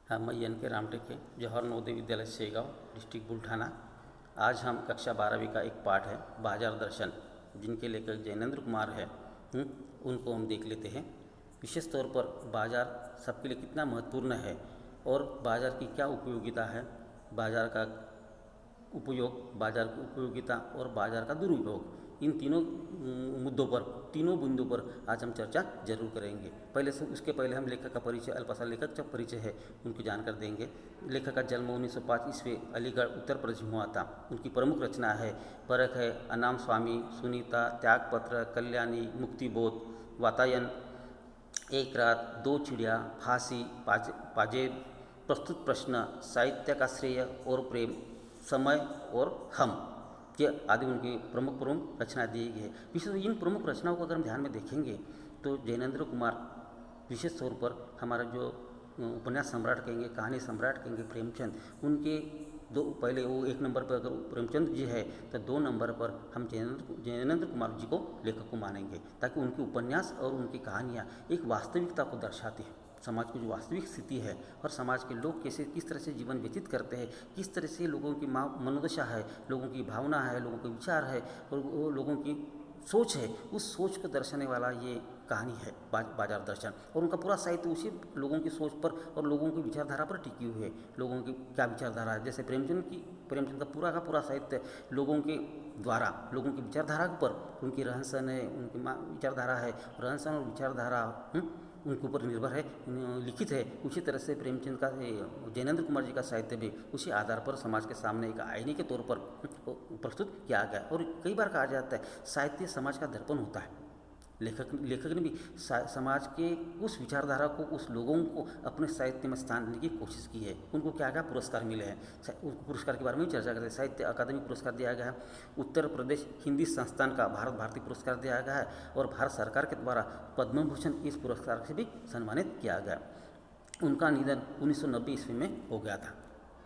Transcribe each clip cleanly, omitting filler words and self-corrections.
हाँ, मैं एन के रामटेके जवाहर नवोदय विद्यालय शेगांव डिस्ट्रिक्ट बुल्ढाना। आज हम कक्षा 12वीं का एक पाठ है बाजार दर्शन, जिनके लेखक जैनेंद्र कुमार है। उनको हम देख लेते हैं। विशेष तौर पर बाजार सबके लिए कितना महत्वपूर्ण है और बाजार की क्या उपयोगिता है, बाजार का उपयोग, बाजार की उपयोगिता और बाजार का दुरुपयोग, इन तीनों मुद्दों पर, तीनों बिंदुओं पर आज हम चर्चा जरूर करेंगे। उसके पहले हम लेखक का परिचय, अल्पसा लेखक का परिचय है उनकी जानकारी देंगे। लेखक का जन्म 1905 ईस्वी अलीगढ़ उत्तर प्रदेश में हुआ था। उनकी प्रमुख रचना है परख है, अनाम स्वामी, सुनीता, त्यागपत्र, कल्याणी, मुक्तिबोध, वातायन, एक रात, दो चिड़िया, फांसी, पाजेब, प्रस्तुत प्रश्न, साहित्य का श्रेय और प्रेम, समय और हम, ये आदि उनकी प्रमुख प्रमुख रचनाएं दी गई है। विशेष इन प्रमुख रचनाओं को अगर हम ध्यान में देखेंगे तो जैनेंद्र कुमार विशेष तौर पर हमारा जो उपन्यास सम्राट कहेंगे, कहानी सम्राट कहेंगे प्रेमचंद, उनके दो पहले वो एक नंबर पर अगर प्रेमचंद जी है तो 2 नंबर पर हम जैनेंद्र कुमार जी को लेखक को मानेंगे, ताकि उनके उपन्यास और उनकी कहानियाँ एक वास्तविकता को दर्शाती हैं। समाज की जो वास्तविक स्थिति है और समाज के लोग किस तरह से जीवन व्यतीत करते हैं, किस तरह से लोगों की मनोदशा है, लोगों की भावना है, लोगों के विचार है और वो लोगों की सोच है, उस सोच को दर्शाने वाला ये कहानी है बाजार दर्शन। और उनका पूरा साहित्य उसी लोगों की सोच पर और लोगों की विचारधारा पर टिकी हुई है। लोगों की क्या विचारधारा है, जैसे प्रेमचंद का पूरा साहित्य लोगों के द्वारा, लोगों की विचारधारा पर, उनकी रहन सहन है, उनकी विचारधारा है, रहन सहन और विचारधारा उनके ऊपर निर्भर है, लिखित है। उसी तरह से प्रेमचंद का, जैनेंद्र कुमार जी का साहित्य भी उसी आधार पर समाज के सामने एक आईने के तौर पर प्रस्तुत किया गया। और कई बार कहा जाता है साहित्य समाज का दर्पण होता है। लेखक ने भी समाज के उस विचारधारा को, उस लोगों को अपने साहित्य में स्थान देने की कोशिश की है। उनको क्या क्या पुरस्कार मिले हैं, उस पुरस्कार के बारे में चर्चा करते हैं। साहित्य अकादमी पुरस्कार दिया गया है, उत्तर प्रदेश हिंदी संस्थान का भारत भारती पुरस्कार दिया गया है और भारत सरकार के द्वारा पद्म भूषण इस पुरस्कार से भी सम्मानित किया गया। उनका निधन 1990 ईस्वी में हो गया था।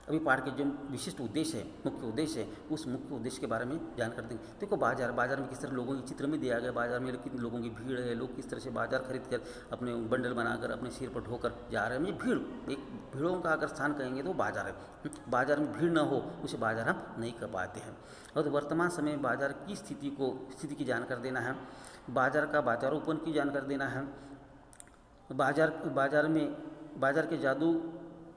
अभी पाठ के जो विशिष्ट उद्देश्य है, मुख्य उद्देश्य है, उस मुख्य उद्देश्य के बारे में जानकारी देंगे। देखो बाजार में किस तरह लोगों की चित्र में दिया गया, बाजार में कितने लोगों की भीड़ है, लोग किस तरह से बाजार खरीद कर अपने बंडल बनाकर अपने सिर पर ढोकर जा रहे हैं। ये भीड़, एक भीड़ों का अगर स्थान कहेंगे तो बाजार है। बाजार में भीड़ न हो उसे बाजार हम नहीं कर पाते हैं। और वर्तमान समय में बाजार की स्थिति की जानकारी देना है, बाजार का बाजारोपन की जानकारी देना है, बाजार के जादू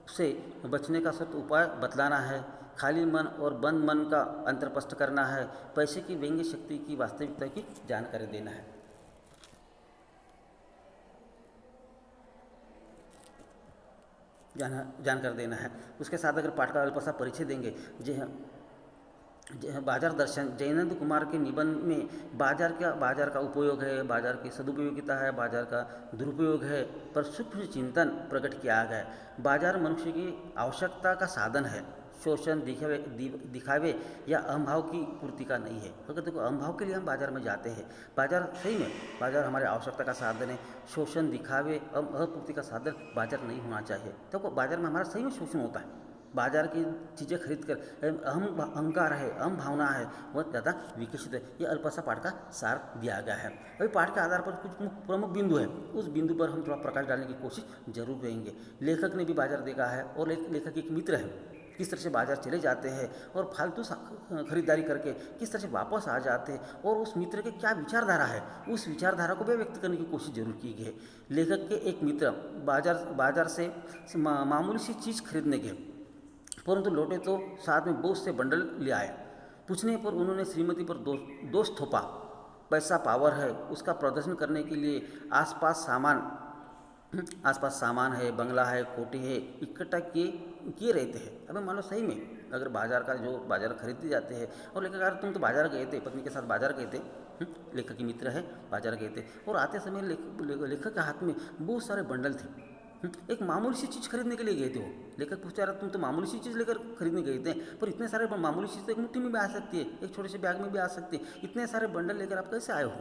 से बचने का सख्त उपाय बतलाना है, खाली मन और बंद मन का अंतर स्पष्ट करना है, पैसे की व्यंग्य शक्ति की वास्तविकता की जानकारी देना है। जानकारी देना है। उसके साथ अगर पाठ का अल्पसा परिचय देंगे, बाजार दर्शन, जैनेंद्र कुमार के निबंध में बाजार का उपयोग है, बाजार की सदुपयोगिता है, बाजार का दुरुपयोग है, पर सूक्ष्म चिंतन प्रकट किया गया है। बाजार मनुष्य की आवश्यकता का साधन है, शोषण, दिखावे या अहंभाव की पूर्ति का नहीं है। अगर देखो अहंभाव के लिए हम बाजार में जाते हैं, बाजार सही में बाजार हमारी आवश्यकता का साधन है, शोषण, दिखावे, अपूर्ति का साधन बाजार नहीं होना चाहिए। देखो बाजार में हमारा सही में शोषण होता है। बाजार की चीज़ें खरीद कर अहंकार है, अहम भावना है, वह ज़्यादा विकसित है। ये अल्पसा पाठ का सार दिया गया है। अभी पाठ के आधार पर कुछ प्रमुख बिंदु है, उस बिंदु पर हम थोड़ा प्रकाश डालने की कोशिश जरूर करेंगे। लेखक ने भी बाजार देखा है और लेखक एक मित्र है, किस तरह से बाजार चले जाते हैं और फालतू खरीदारी करके किस तरह से वापस आ जाते हैं, और उस मित्र के क्या विचारधारा है, उस विचारधारा को भी व्यक्त करने की कोशिश जरूर की गई है। लेखक के एक मित्र बाजार से मामूली सी चीज़ खरीदने गए, परंतु लौटे तो साथ में बहुत से बंडल ले आए। पूछने पर उन्होंने श्रीमती पर दोष थोपा। पैसा पावर है, उसका प्रदर्शन करने के लिए आसपास सामान है, बंगला है, कोठी है, इकट्ठा किए रहते हैं। अबे मान लो सही में अगर बाजार खरीदते जाते हैं और लेखक, तुम तो बाजार गए थे, पत्नी के साथ बाजार गए थे, लेखक की मित्र है, बाजार गए थे और आते समय लेखक के हाथ में बहुत सारे बंडल थे। एक मामूली सी चीज़ खरीदने के लिए गए थे वो। लेखक पूछता रहा, तुम तो मामूली सी चीज़ लेकर खरीदने गए थे, पर इतने सारे मामूली चीज़ तो एक मुट्ठी में भी आ सकती है, एक छोटे से बैग में भी आ सकती है, इतने सारे बंडल लेकर आप कैसे आए हो?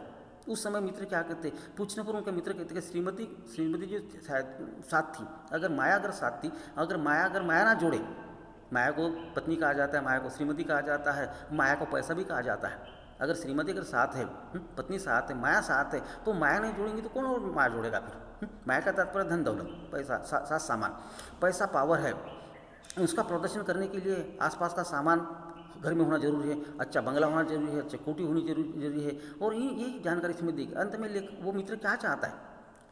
उस समय मित्र क्या कहते, पूछने पर उनका मित्र कहते कि श्रीमती जो साथ थी, अगर माया ना जोड़े, माया को पत्नी कहा जाता है, माया को श्रीमती कहा जाता है, माया को पैसा भी कहा जाता है। अगर श्रीमती साथ है, पत्नी साथ है, माया साथ है, तो माया नहीं जोड़ेंगी तो कौन और माया जोड़ेगा फिर? माया का तात्पर्य धन दौलत, पैसा, साथ सामान। पैसा पावर है, उसका प्रदर्शन करने के लिए आसपास का सामान घर में होना जरूरी है, अच्छा बंगला होना जरूरी है, अच्छी कोठी होनी जरूरी है। और यही जानकारी इसमें दी। अंत में वो मित्र क्या चाहता है,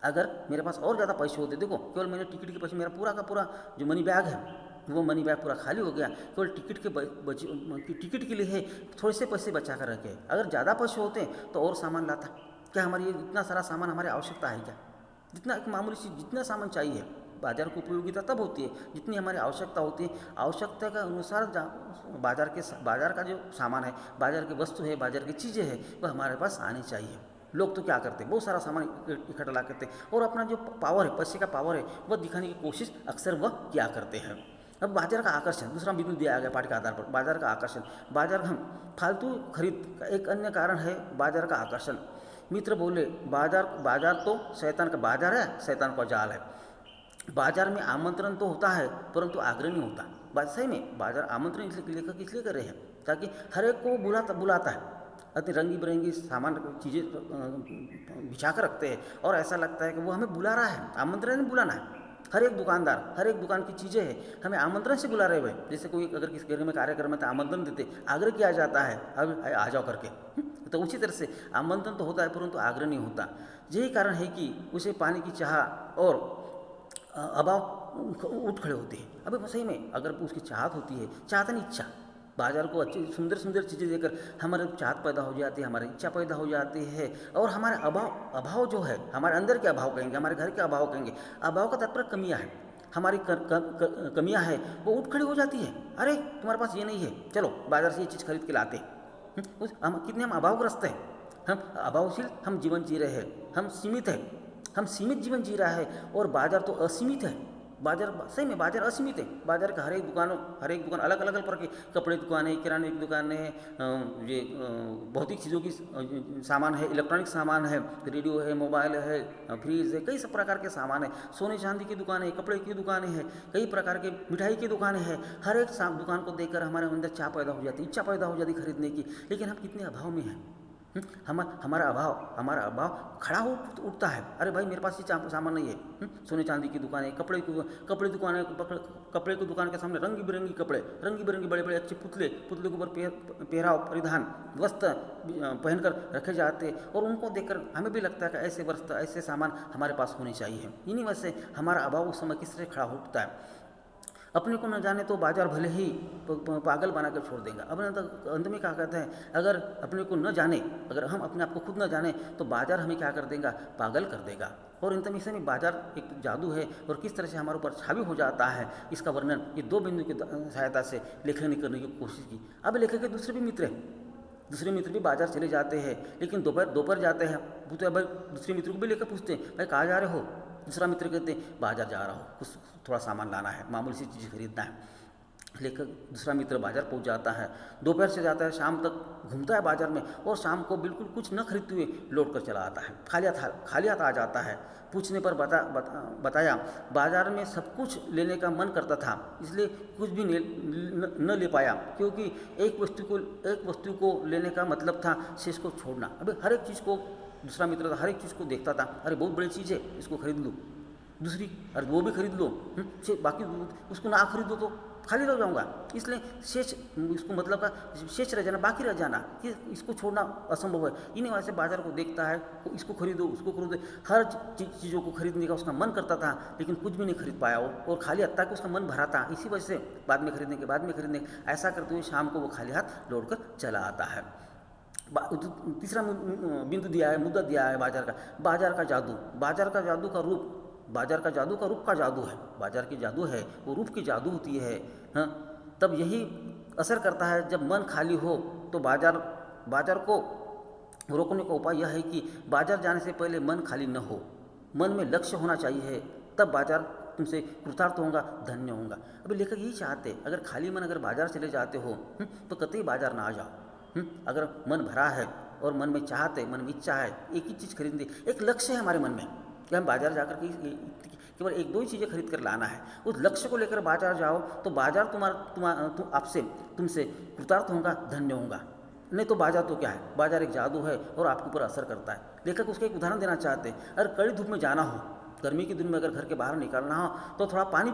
अगर मेरे पास और ज़्यादा पैसे होते, देखो केवल मैंने टिकट के पैसे, मेरा पूरा का पूरा जो मनी बैग है वो मनी बैग पूरा खाली हो गया, केवल टिकट के लिए है, थोड़े से पैसे बचा कर रखे। अगर ज़्यादा पैसे होते तो और सामान लाता। क्या हमारी ये इतना सारा सामान हमारी आवश्यकता है क्या? जितना एक मामूली चीज़, जितना सामान चाहिए, बाजार की उपयोगिता तब होती है जितनी हमारी आवश्यकता होती है। आवश्यकता के अनुसार बाजार का जो सामान है, बाजार की वस्तु है, बाजार की चीज़ें हैं, वह हमारे पास आनी चाहिए। लोग तो क्या करते हैं, बहुत सारा सामान इकट्ठा ला करते हैं और अपना जो पावर है, पैसे का पावर है, वह दिखाने की कोशिश अक्सर वह किया करते हैं। अब बाजार का आकर्षण, दूसरा बिंदु दिया गया पाठ के आधार पर, बाजार का आकर्षण। बाजार हम फालतू खरीद का एक अन्य कारण है बाजार का आकर्षण। मित्र बोले, बाजार तो शैतान का बाजार है, शैतान का जाल है। बाजार में आमंत्रण तो होता है परंतु आग्रह नहीं होता। बात सही में, बाजार आमंत्रण लेखक इसलिए कर रहे हैं ताकि हर एक को बुलाता है, अति रंगी बिरंगी सामान चीज़ें बिछा कर रखते हैं और ऐसा लगता है कि वो हमें बुला रहा है, आमंत्रण नहीं बुलाना है। हर एक दुकानदार, हर एक दुकान की चीज़ें हैं, हमें आमंत्रण से बुला रहे हुए। जैसे कोई अगर किसी घर में कार्यक्रम में तो आमंत्रण देते, आग्रह किया जाता है, अब आ जाओ करके। तो उसी तरह से आमंत्रण तो होता है परंतु आग्रह नहीं होता। यही कारण है कि उसे पाने की चाह और अभाव उठ खड़े होते हैं। अभी सही में अगर उसकी चाहत होती है, चाहत नहीं इच्छा, बाजार को अच्छी सुंदर सुंदर चीज़ें देकर हमारे चाहत पैदा हो जाती है, हमारी इच्छा पैदा हो जाती है और हमारे अभाव जो है, हमारे अंदर के अभाव कहेंगे, हमारे घर के अभाव कहेंगे, अभाव का तात्पर्य कमियाँ है, हमारी कमियाँ है वो उठ खड़ी हो जाती है। अरे तुम्हारे पास ये नहीं है, चलो बाजार से ये चीज़ खरीद के लाते। हम कितने हम अभावग्रस्त हैं, हम अभावशील हम जीवन जी रहे हैं, हम सीमित जीवन जी रहा है और बाजार तो असीमित है। बाजार सही में बाजार असीमित है। बाजार का हर एक दुकान अलग अलग प्रकार की, कपड़े की दुकान है, किराने की दुकान है, ये भौतिक चीज़ों की सामान है, इलेक्ट्रॉनिक सामान है, रेडियो है, मोबाइल है, फ्रिज है, कई सब प्रकार के सामान है, सोने चांदी की दुकान है, कपड़े की दुकानें हैं, कई प्रकार के मिठाई की दुकानें हैं। हर एक दुकान को देखकर हमारे अंदर चाह पैदा हो जाती, इच्छा पैदा हो जाती खरीदने की। लेकिन हम कितने अभाव में हैं, हमारा अभाव खड़ा हो उठता है। अरे भाई मेरे पास ये सामान नहीं है। सोने चांदी की दुकान है, कपड़े की दुकान है, कपड़े की दुकान के सामने रंगी बिरंगी कपड़े, रंगी बिरंगी बड़े बड़े अच्छे पुतले के ऊपर पहराव परिधान वस्त्र पहनकर रखे जाते हैं और उनको देखकर हमें भी लगता है कि ऐसे वस्त्र ऐसे सामान हमारे पास होने चाहिए। इन्हीं वजह से हमारा अभाव उस समय किस तरह खड़ा उठता है। अपने को न जाने तो बाजार भले ही पागल बना कर छोड़ देगा। अब अंत में क्या कहते हैं, अगर अपने को न जाने, अगर हम अपने आप को खुद न जाने तो बाजार हमें क्या कर देगा, पागल कर देगा। और अंत में इसे में बाजार एक जादू है और किस तरह से हमारे ऊपर हावी हो जाता है, इसका वर्णन ये दो बिंदु की सहायता से लेखक ने करने की कोशिश की। अब लेखक के दूसरे मित्र भी बाजार चले जाते हैं, लेकिन दोपहर जाते हैं, दूसरे मित्र को भी लेकर पूछते हैं, भाई कहाँ जा रहे हो? दूसरा मित्र कहते हैं बाजार जा रहा हूँ, कुछ थोड़ा सामान लाना है, मामूली सी चीज़ खरीदना है। लेकर दूसरा मित्र बाजार पहुंच जाता है, दोपहर से जाता है, शाम तक घूमता है बाजार में और शाम को बिल्कुल कुछ न खरीदते हुए लौट कर चला आता है, खाली हाथ आ जाता है। पूछने पर बताया बाजार में सब कुछ लेने का मन करता था, इसलिए कुछ भी न ले पाया, क्योंकि एक वस्तु को लेने का मतलब था शेष को छोड़ना। अबे हर एक चीज़ को दूसरा मित्र था, हर एक चीज़ को देखता था, अरे बहुत बड़ी चीज़ है, इसको खरीद लो, दूसरी अरे वो भी खरीद लो, बाकी उसको ना खरीदो तो खाली रह जाऊंगा, इसलिए शेष इसको मतलब का शेष रह जाना, बाकी रह जाना, कि इसको छोड़ना असंभव है। इन्हीं वजह से बाजार को देखता है, इसको खरीदो उसको खरीदो, हर चीज़ों को खरीदने का उसका मन करता था, लेकिन कुछ भी नहीं खरीद पाया वो, और खाली हाथ तक उसका मन भरा था। इसी वजह से बाद में खरीदने ऐसा करते हुए शाम को वो खाली हाथ लौट कर चला आता है। तीसरा बिंदु दिया है, मुद्दा दिया है बाजार का जादू। बाजार का जादू का रूप का जादू है। बाजार की जादू है वो रूप की जादू होती है। हाँ, तब यही असर करता है जब मन खाली हो तो बाजार को रोकने का उपाय यह है कि बाजार जाने से पहले मन खाली न हो, मन में लक्ष्य होना चाहिए, तब बाजार तुमसे कृतार्थ होगा, धन्य होगा। अभी लेखक यही चाहते, अगर खाली मन अगर बाजार चले जाते हो तो कतई बाजार ना आ जाओ। अगर मन भरा है और मन में चाहत है, मन में इच्छा है, एक ही चीज़ खरीदने, एक लक्ष्य है हमारे मन में कि हम बाजार जाकर के केवल एक दो ही चीज़ें खरीद कर लाना है, उस लक्ष्य को लेकर बाजार जाओ तो बाजार तुमसे कृतार्थ होगा, धन्य होगा। नहीं तो बाजार तो क्या है, बाजार एक जादू है और आपके ऊपर असर करता है। लेखक उसका एक उदाहरण देना चाहते हैं, अगर कड़ी धूप में जाना हो गर्मी के दिन में अगर घर के बाहर निकलना हो तो थोड़ा पानी